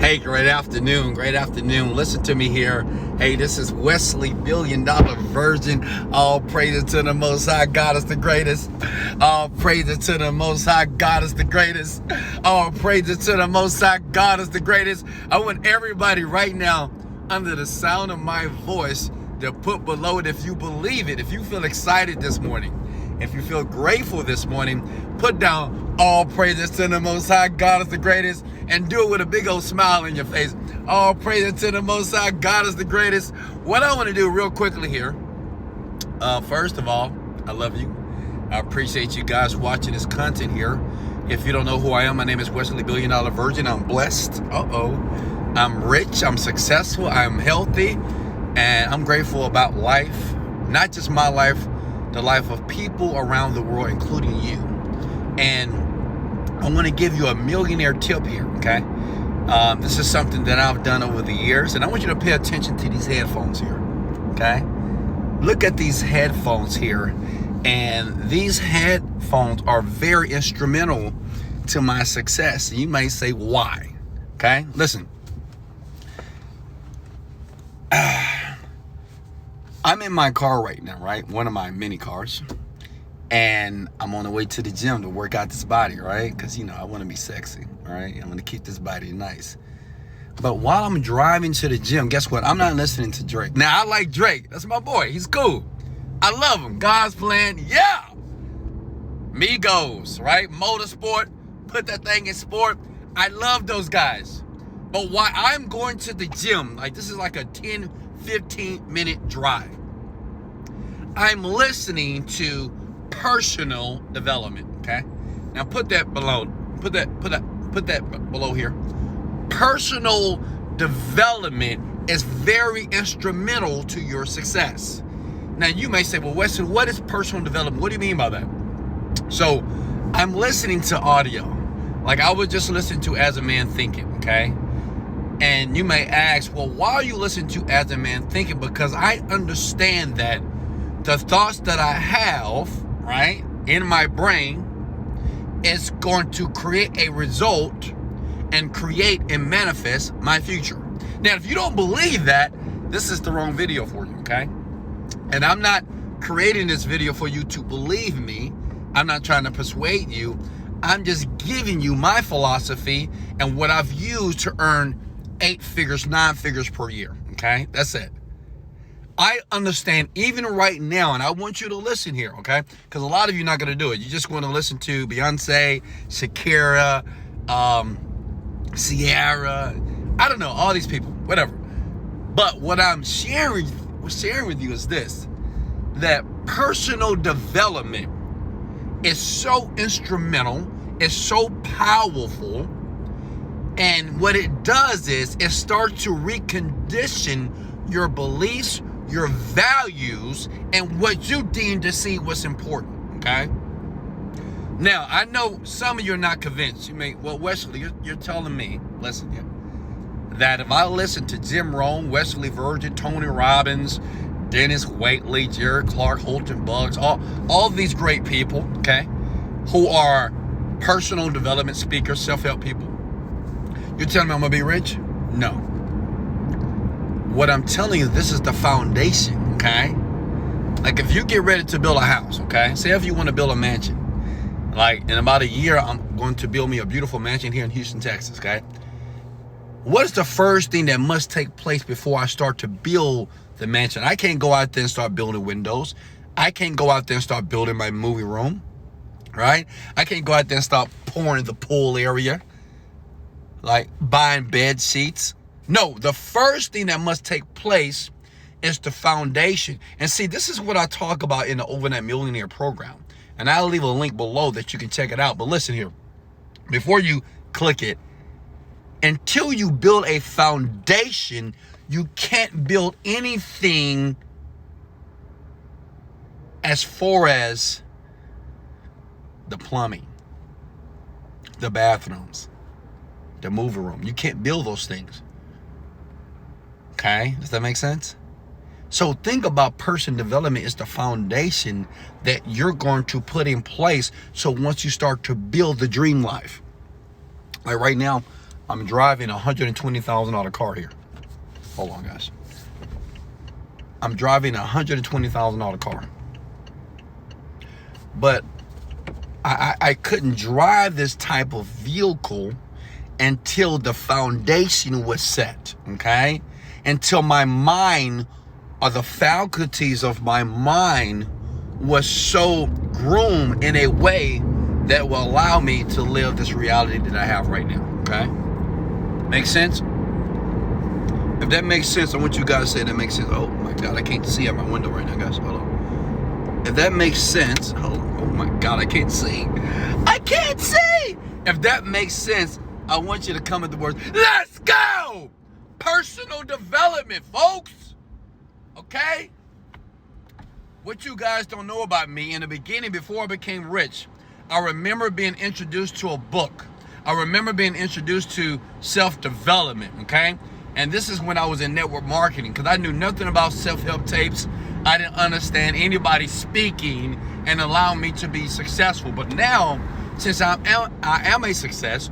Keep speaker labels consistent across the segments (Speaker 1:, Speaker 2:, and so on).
Speaker 1: Hey, great afternoon. Listen to me here. Hey, this is Wesley Virgin. All praises to the Most High. God is the greatest. All praises to the Most High. God is the greatest. All praises to the Most High. God is the greatest. I want everybody right now, under the sound of my voice, to put below it if you believe it. If you feel excited this morning, if you feel grateful this morning, put down all praises to the Most High. God is the greatest. And do it with a big old smile in your face. All praises to the Most High. God is the greatest. What I want to do real quickly here. First of all, I love you. I appreciate you guys watching this content here. If you don't know who I am, my name is Wesley Virgin. I'm blessed. I'm rich. I'm successful. I'm healthy. And I'm grateful about life. Not just my life, the life of people around the world, including you. And I want to give you a millionaire tip here, okay? This is something that I've done over the years, and I want you to pay attention to these headphones here, okay? Look at these headphones here, and these headphones are very instrumental to my success. And you may say, why? Okay, listen. I'm in my car right now, right? One of my mini cars. And I'm on the way to the gym to work out this body, right? Because, I want to be sexy, right? I want to keep this body nice. But while I'm driving to the gym, guess what? I'm not listening to Drake. Now, I like Drake. That's my boy. He's cool. I love him. God's plan, yeah. Migos, right? Motorsport. Put that thing in sport. I love those guys. But while I'm going to the gym, like this is like a 10, 15-minute drive, I'm listening to personal development. Okay, now put that below. Put that below here. Personal development is very instrumental to your success. Now you may say, well, Wesley, what is personal development? What do you mean by that? So I'm listening to audio, like I was just listening to As a Man Thinking. Okay, and you may ask, well, why are you listening to As a Man Thinking? Because I understand that the thoughts that I have, right, in my brain is going to create a result and create and manifest my future. Now, if you don't believe that, this is the wrong video for you, okay? And I'm not creating this video for you to believe me. I'm not trying to persuade you. I'm just giving you my philosophy and what I've used to earn 8 figures, 9 figures per year, okay? That's it. I understand even right now, and I want you to listen here, okay? Because a lot of you are not going to do it. You're just going to listen to Beyonce, Shakira, Ciara, I don't know, all these people, whatever. But what I'm sharing with you is this, that personal development is so instrumental, it's so powerful, and what it does is it starts to recondition your beliefs, your values, and what you deem to see what's important, okay? Now, I know some of you are not convinced. You may, well, Wesley, you're telling me, listen here, that if I listen to Jim Rohn, Wesley Virgin, Tony Robbins, Dennis Waitley, Jared Clark, Holton Buggs, all these great people, okay, who are personal development speakers, self-help people, you're telling me I'm going to be rich? No. What I'm telling you, this is the foundation, okay? Like if you get ready to build a house, okay? Say if you want to build a mansion. Like in about a year, I'm going to build me a beautiful mansion here in Houston, Texas, okay? What is the first thing that must take place before I start to build the mansion? I can't go out there and start building windows. I can't go out there and start building my movie room, right? I can't go out there and start pouring the pool area, like buying bed sheets. No, the first thing that must take place is the foundation. And see, this is what I talk about in the Overnight Millionaire program. And I'll leave a link below that you can check it out. But listen here, before you click it, until you build a foundation, you can't build anything as far as the plumbing, the bathrooms, the movie room. You can't build those things. Okay, does that make sense? So think about personal development is the foundation that you're going to put in place. So once you start to build the dream life, like right now, I'm driving a $120,000 car here. Hold on, guys. I'm driving a $120,000 car. But I couldn't drive this type of vehicle until the foundation was set, okay? Until my mind, or the faculties of my mind, was so groomed in a way that will allow me to live this reality that I have right now, okay? Make sense? If that makes sense, I want you guys to say that makes sense. Oh my God, I can't see out my window right now, guys. Hold on. If that makes sense, hold on. Oh my God, I can't see. I can't see! If that makes sense, I want you to come at the words, let's go! Personal development, folks. Okay? What you guys don't know about me, in the beginning, before I became rich, I remember being introduced to a book. I remember being introduced to self-development, okay? And this is when I was in network marketing, because I knew nothing about self-help tapes. I didn't understand anybody speaking and allowing me to be successful. But now, since I am a success,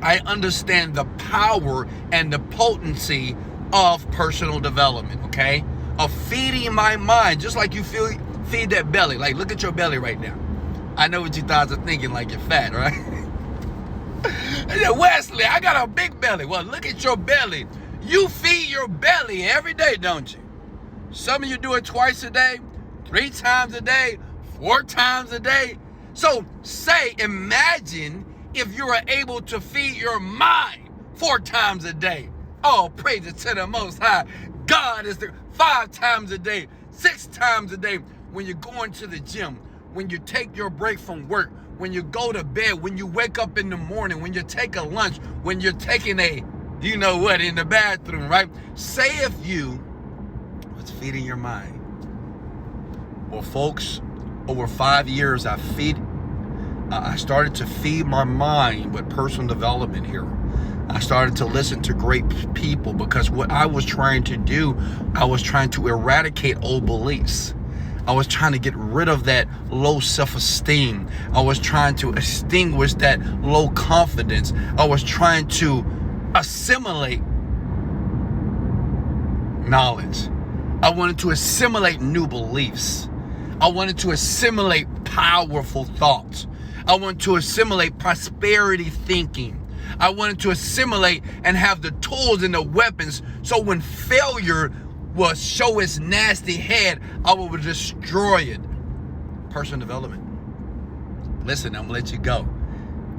Speaker 1: I understand the power and the potency of personal development, okay? Of feeding my mind, just like you feed that belly. Like, look at your belly right now. I know what you guys are thinking, like you're fat, right? Wesley, I got a big belly. Well, look at your belly. You feed your belly every day, don't you? Some of you do it twice a day, 3 times a day, 4 times a day. So imagine if you were able to feed your mind 4 times a day. Oh, praise it to the Most High. God is the 5 times a day, 6 times a day, when you're going to the gym, when you take your break from work, when you go to bed, when you wake up in the morning, when you take a lunch, when you're taking a, you know what, in the bathroom, right? Say if you was feeding your mind. Well, folks, over 5 years, I started to feed my mind with personal development here. I started to listen to great people, because what I was trying to do, I was trying to eradicate old beliefs. I was trying to get rid of that low self-esteem. I was trying to extinguish that low confidence. I was trying to assimilate knowledge. I wanted to assimilate new beliefs. I wanted to assimilate powerful thoughts. I wanted to assimilate prosperity thinking. I wanted to assimilate and have the tools and the weapons, so when failure will show its nasty head, I will destroy it. Personal development. Listen, I'm gonna let you go.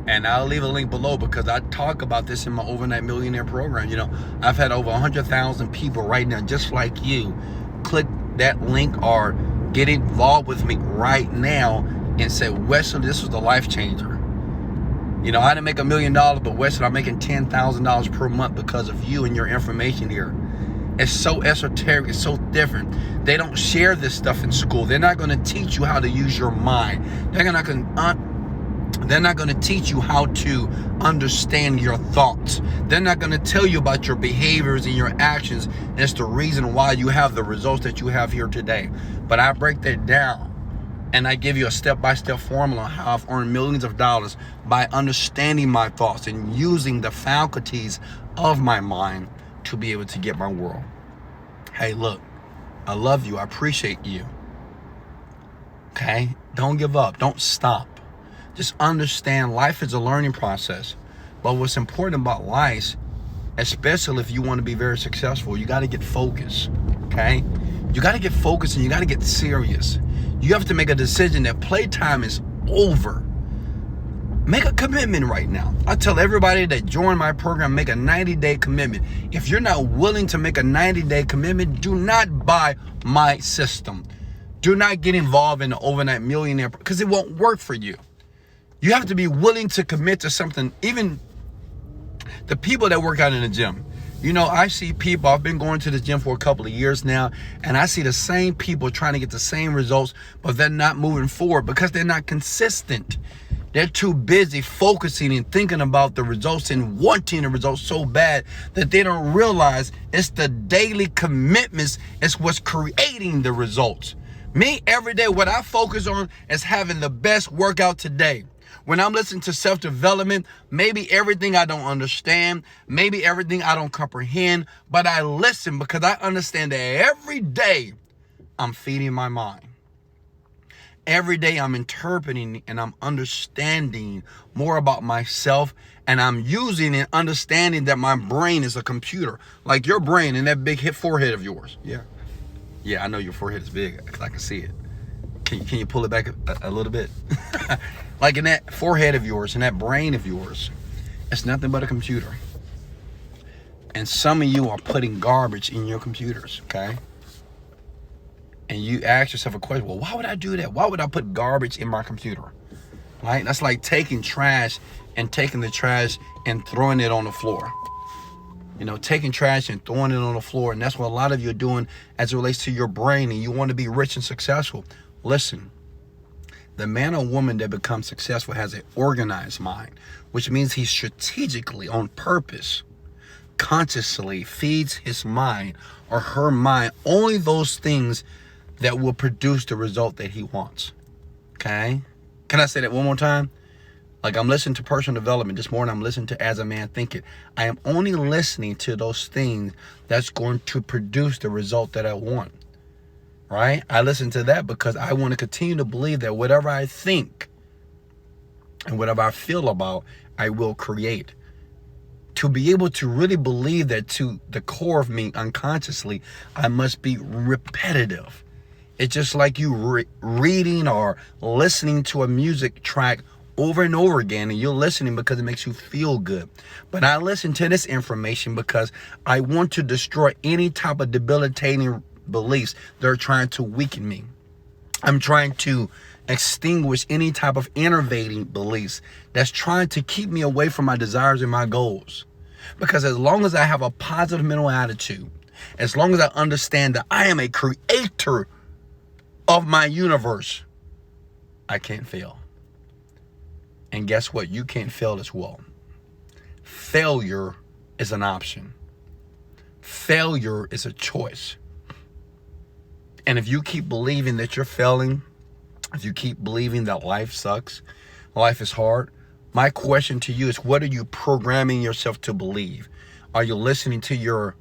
Speaker 1: And I'll leave a link below, because I talk about this in my Overnight Millionaire program. You know, I've had over 100,000 people right now, just like you, click that link or get involved with me right now and say, Wesley, this was the life changer. You know, I didn't make $1 million, but Wesley, I'm making $10,000 per month because of you and your information here. It's so esoteric, it's so different. They don't share this stuff in school. They're not going to teach you how to use your mind. They're not going to teach you how to understand your thoughts. They're not going to tell you about your behaviors and your actions. It's the reason why you have the results that you have here today. But I break that down, and I give you a step-by-step formula on how I've earned millions of dollars by understanding my thoughts and using the faculties of my mind to be able to get my world. Hey, look, I love you. I appreciate you. Okay? Don't give up. Don't stop. Just understand life is a learning process. But what's important about life, especially if you want to be very successful, you got to get focused. Okay? You got to get focused, and you got to get serious. You have to make a decision that playtime is over. Make a commitment right now. I tell everybody that join my program, make a 90-day commitment. If you're not willing to make a 90-day commitment, do not buy my system. Do not get involved in the Overnight Millionaire, because it won't work for you. You have to be willing to commit to something. Even the people that work out in the gym. You know, I see people, I've been going to the gym for a couple of years now, and I see the same people trying to get the same results, but they're not moving forward because they're not consistent. They're too busy focusing and thinking about the results and wanting the results so bad that they don't realize it's the daily commitments is what's creating the results. Me, every day, what I focus on is having the best workout today. When I'm listening to self-development, maybe everything I don't understand, maybe everything I don't comprehend, but I listen because I understand that every day I'm feeding my mind. Every day I'm interpreting and I'm understanding more about myself, and I'm using and understanding that my brain is a computer. Like your brain and that big forehead of yours. Yeah, I know your forehead is big because I can see it. Can you pull it back a little bit? Like in that forehead of yours and that brain of yours, it's nothing but a computer. And some of you are putting garbage in your computers, okay? And you ask yourself a question, well, why would I do that? Why would I put garbage in my computer? Right? That's like taking trash and taking the trash and throwing it on the floor. You know, taking trash and throwing it on the floor. And that's what a lot of you are doing as it relates to your brain, and you want to be rich and successful. Listen, the man or woman that becomes successful has an organized mind, which means he strategically, on purpose, consciously feeds his mind or her mind only those things that will produce the result that he wants. Okay? Can I say that one more time? Like I'm listening to personal development. This morning I'm listening to As a Man Thinketh. I am only listening to those things that's going to produce the result that I want. Right? I listen to that because I want to continue to believe that whatever I think and whatever I feel about, I will create. To be able to really believe that to the core of me unconsciously, I must be repetitive. It's just like you reading or listening to a music track over and over again, and you're listening because it makes you feel good. But I listen to this information because I want to destroy any type of debilitating beliefs that are trying to weaken me. I'm trying to extinguish any type of innovating beliefs that's trying to keep me away from my desires and my goals. Because as long as I have a positive mental attitude, as long as I understand that I am a creator of my universe, I can't fail. And guess what? You can't fail as well. Failure is an option. Failure is a choice. And if you keep believing that you're failing, if you keep believing that life sucks, life is hard, my question to you is, what are you programming yourself to believe? Are you listening to your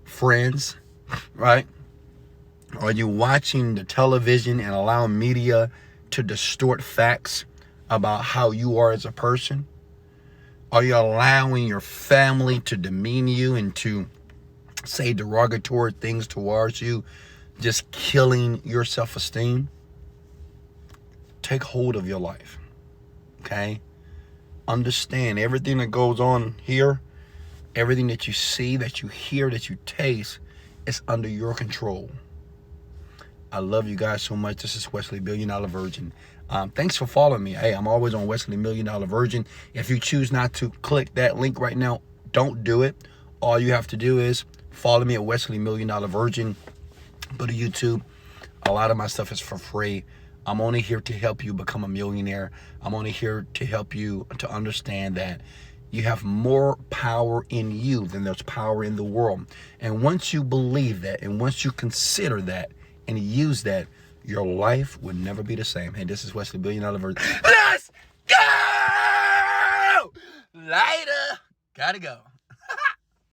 Speaker 1: friends, right? Are you watching the television and allowing media to distort facts about how you are as a person? Are you allowing your family to demean you and to say derogatory things towards you, just killing your self-esteem? Take hold of your life, okay? Understand everything that goes on here, everything that you see, that you hear, that you taste, is under your control. I love you guys so much. This is Wesley Virgin. Thanks for following me. Hey, I'm always on Wesley Virgin. If you choose not to click that link right now, don't do it. All you have to do is follow me at Wesley Virgin. Go to YouTube. A lot of my stuff is for free. I'm only here to help you become a millionaire. I'm only here to help you to understand that you have more power in you than there's power in the world. And once you believe that, and once you consider that and use that, your life would never be the same. Hey, this is Wesley Virgin. Let's go! Later. Gotta go.